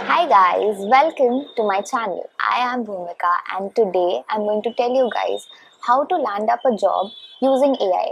Hi guys, welcome to my channel. I am Bhumika and today I'm going to tell you guys how to land up a job using AI.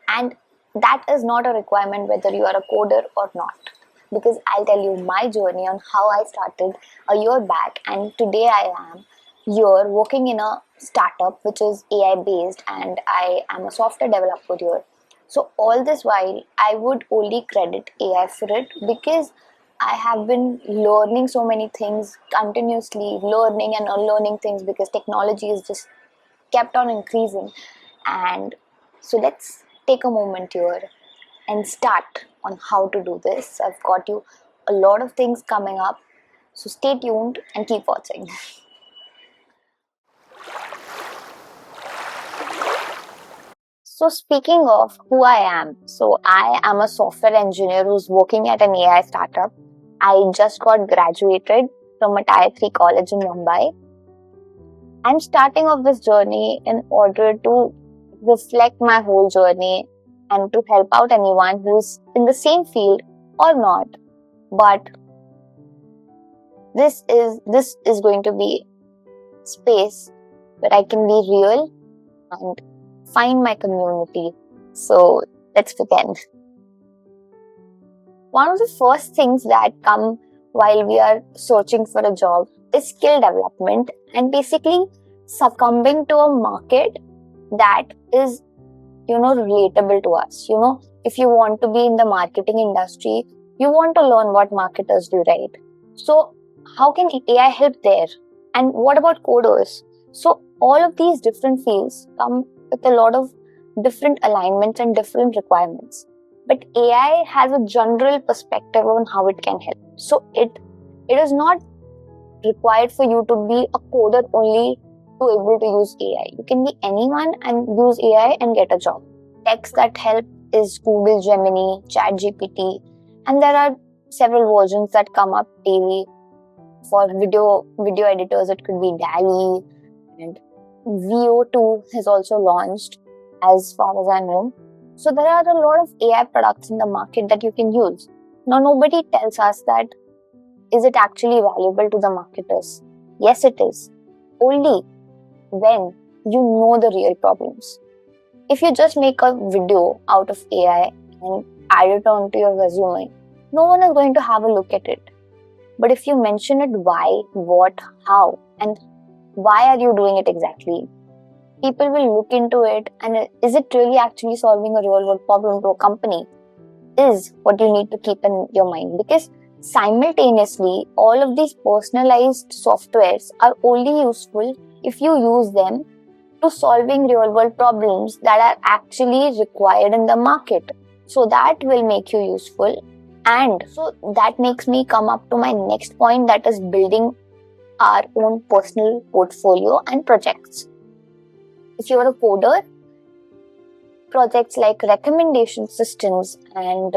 And that is not a requirement whether you are a coder or not. Because I'll tell you my journey on how I started a year back, and today I am here working in a startup which is AI based, and I am a software developer here. So all this while I would only credit AI for it because I have been learning so many things, continuously learning and unlearning things, because technology is just kept on increasing. And so let's take a moment here and start on how to do this. I've got you a lot of things coming up, so stay tuned and keep watching. So speaking of who I am, so I am a software engineer who's working at an AI startup. I just got graduated from a Tier 3 college in Mumbai. I'm starting off this journey in order to reflect my whole journey and to help out anyone who's in the same field or not. But this is going to be space where I can be real and find my community. So let's begin. One of the first things that come while we are searching for a job is skill development and basically succumbing to a market that is relatable to us. If you want to be in the marketing industry, you want to learn what marketers do, right? So how can AI help there? And what about coders? So all of these different fields come with a lot of different alignments and different requirements, but AI has a general perspective on how it can help. So it is not required for you to be a coder only to able to use AI. You can be anyone and use AI and get a job. Techs that help is Google Gemini, ChatGPT, and there are several versions that come up daily. For video editors, it could be DALL-E, and VO2 has also launched, as far as I know. So there are a lot of AI products in the market that you can use. Now nobody tells us that is it actually valuable to the marketers. Yes, it is. Only when you know the real problems. If you just make a video out of AI and add it onto your resume, no one is going to have a look at it. But if you mention it why, what, how, and why are you doing it exactly, people will look into it, and is it really actually solving a real world problem to a company is what you need to keep in your mind, because simultaneously all of these personalized softwares are only useful if you use them to solving real world problems that are actually required in the market. So that will make you useful. And so that makes me come up to my next point, that is building our own personal portfolio and projects. If you're a coder, projects like recommendation systems and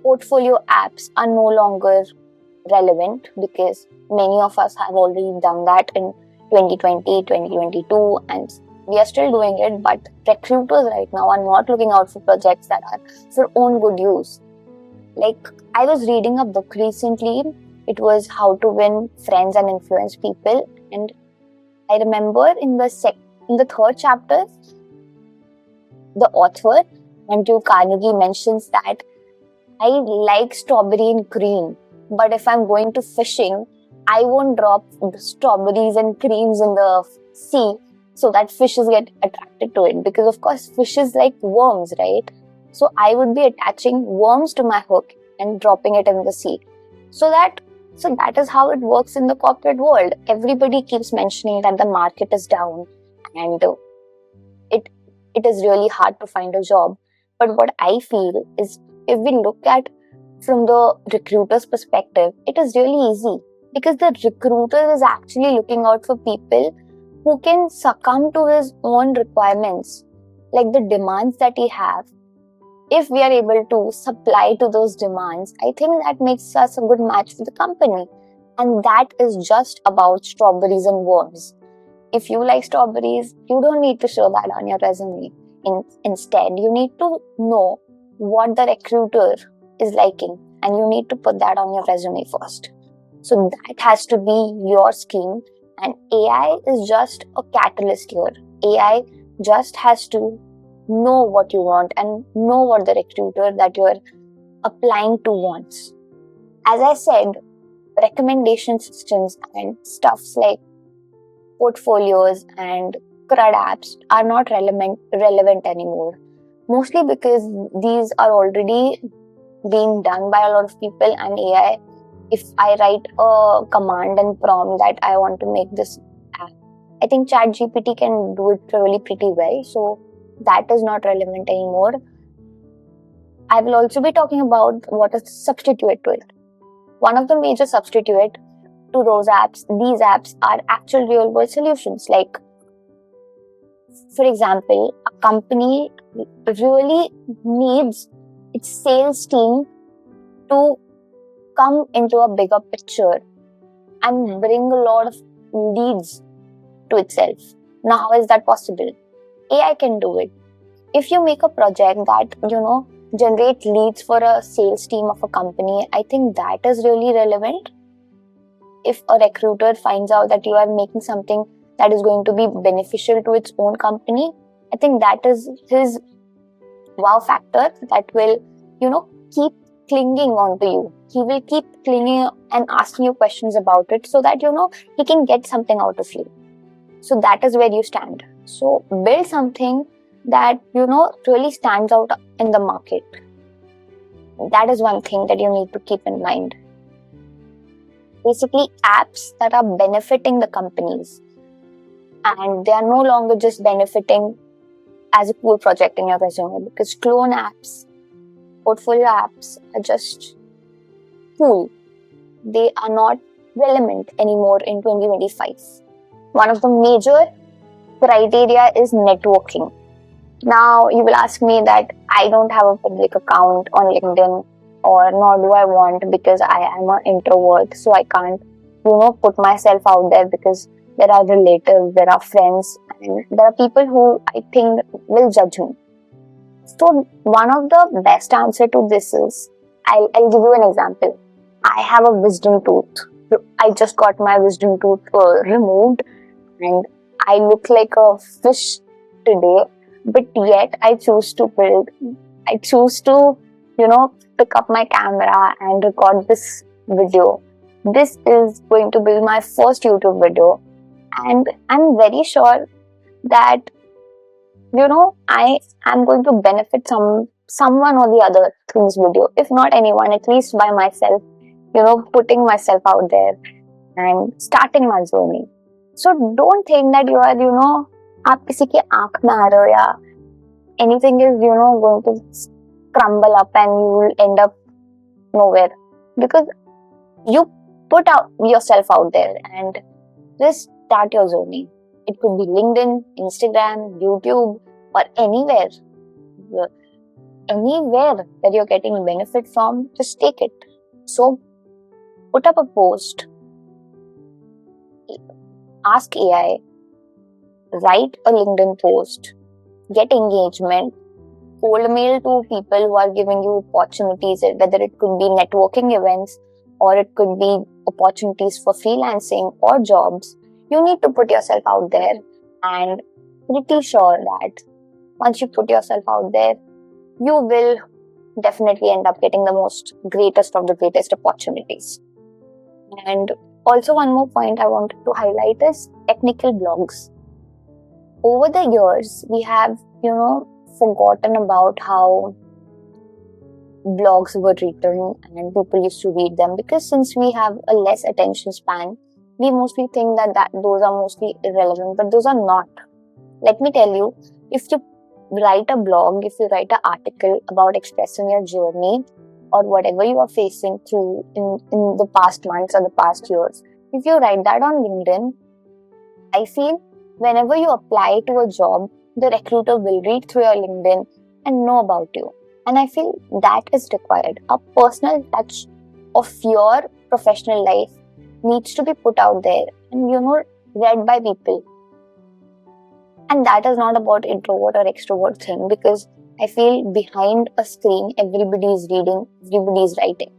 portfolio apps are no longer relevant, because many of us have already done that in 2020, 2022, and we are still doing it. But recruiters right now are not looking out for projects that are for own good use. Like, I was reading a book recently. It was How to Win Friends and Influence People, and I remember in the third chapter, the author, Andrew Carnegie, mentions that I like strawberry and cream, but if I'm going to fishing, I won't drop the strawberries and creams in the sea so that fishes get attracted to it, because of course fishes like worms, right? So I would be attaching worms to my hook and dropping it in the sea. So that is how it works in the corporate world. Everybody keeps mentioning that the market is down and it is really hard to find a job. But what I feel is, if we look at from the recruiter's perspective, it is really easy, because the recruiter is actually looking out for people who can succumb to his own requirements, like the demands that he have. If we are able to supply to those demands, I think that makes us a good match for the company. And that is just about strawberries and worms. If you like strawberries, you don't need to show that on your resume. Instead, you need to know what the recruiter is liking. and you need to put that on your resume first. So that has to be your skill, and AI is just a catalyst here. AI just has to know what you want and know what the recruiter that you're applying to wants. As I said, recommendation systems and stuffs like portfolios and CRUD apps are not relevant anymore. Mostly because these are already being done by a lot of people, and AI, if I write a command and prompt that I want to make this app, I think ChatGPT can do it really pretty well. So that is not relevant anymore. I will also be talking about what is substitute to it. One of the major substitute to these apps are actual real world solutions. Like, for example, a company really needs its sales team to come into a bigger picture and bring a lot of leads to itself. Now, how is that possible? AI can do it. If you make a project that, generate leads for a sales team of a company, I think that is really relevant. If a recruiter finds out that you are making something that is going to be beneficial to its own company, I think that is his wow factor that will, keep clinging onto you. He will keep clinging and asking you questions about it so that, he can get something out of you. So that is where you stand. So build something that, really stands out in the market. That is one thing that you need to keep in mind. Basically, apps that are benefiting the companies, and they are no longer just benefiting as a cool project in your resume, because clone apps, portfolio apps are just cool. They are not relevant anymore in 2025. One of the major criteria is networking. Now, you will ask me that I don't have a public account on LinkedIn, or nor do I want, because I am an introvert, so I can't, put myself out there because there are relatives, there are friends, and there are people who I think will judge me. So one of the best answer to this is, I'll give you an example. I have a wisdom tooth. I just got my wisdom tooth removed, and I look like a fish today, but yet I choose to, pick up my camera and record this video. This is going to be my first YouTube video, and I'm very sure that, I am going to benefit someone or the other through this video. If not anyone, at least by myself, putting myself out there and starting my journey. So don't think that you are, आप किसी की आंख में आ रहे हो, या anything is, going to crumble up and you will end up nowhere, because you put yourself out there and just start your journey. It could be LinkedIn, Instagram, YouTube, or anywhere that you're getting benefit from, just take it. So put up a post, ask AI, write a LinkedIn post, get engagement, cold mail to people who are giving you opportunities, whether it could be networking events or it could be opportunities for freelancing or jobs. You need to put yourself out there, and pretty sure that once you put yourself out there, you will definitely end up getting the greatest of the greatest opportunities. And also one more point I wanted to highlight is technical blogs. Over the years, we have, forgotten about how blogs were written and people used to read them, because since we have a less attention span, we mostly think that those are mostly irrelevant, but those are not. Let me tell you, if you write a blog, if you write an article about expressing your journey or whatever you are facing through in the past months or the past years, if you write that on LinkedIn, I feel whenever you apply to a job, the recruiter will read through your LinkedIn and know about you. And I feel that is required. A personal touch of your professional life needs to be put out there and, read by people. And that is not about introvert or extrovert thing, because I feel behind a screen, everybody is reading, everybody is writing.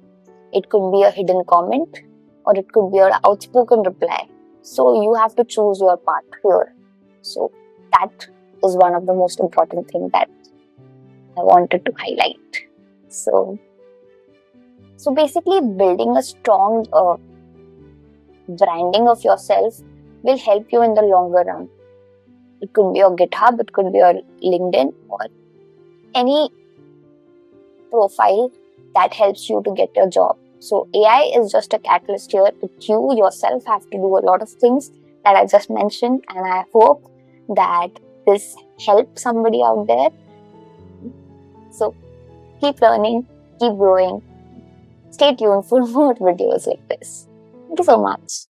it could be a hidden comment, or it could be an outspoken reply. So you have to choose your path here. So that is one of the most important things that I wanted to highlight. So basically, building a strong branding of yourself will help you in the longer run. It could be your GitHub, it could be your LinkedIn, or any profile that helps you to get your job. So AI is just a catalyst here, but you yourself have to do a lot of things that I just mentioned, and I hope that this helps somebody out there. So keep learning, keep growing. Stay tuned for more videos like this. Thank you so much.